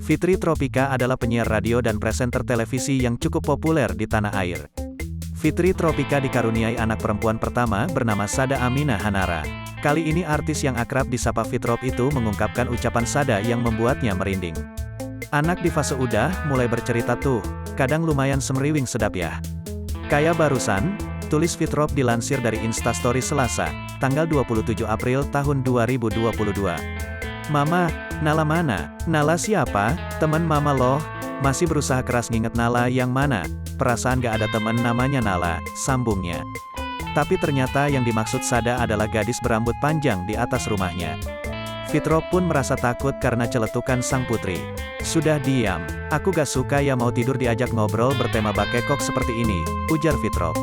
Fitri Tropika adalah penyiar radio dan presenter televisi yang cukup populer di tanah air. Fitri Tropika dikaruniai anak perempuan pertama bernama Sada Aminah Hanara. Kali ini artis yang akrab disapa Fitrop itu mengungkapkan ucapan Sada yang membuatnya merinding. Anak di fase udah mulai bercerita tuh, kadang lumayan semriwing sedap ya. Kayak barusan, tulis Fitrop dilansir dari Instastory Selasa, tanggal 27 April tahun 2022. Mama, Nala mana? Nala siapa? Temen mama loh. Masih berusaha keras nginget Nala yang mana? Perasaan gak ada temen namanya Nala, sambungnya. Tapi ternyata yang dimaksud Sada adalah gadis berambut panjang di atas rumahnya. Fitrop pun merasa takut karena celetukan sang putri. Sudah diam, aku gak suka ya mau tidur diajak ngobrol bertema bakekok seperti ini, ujar Fitrop.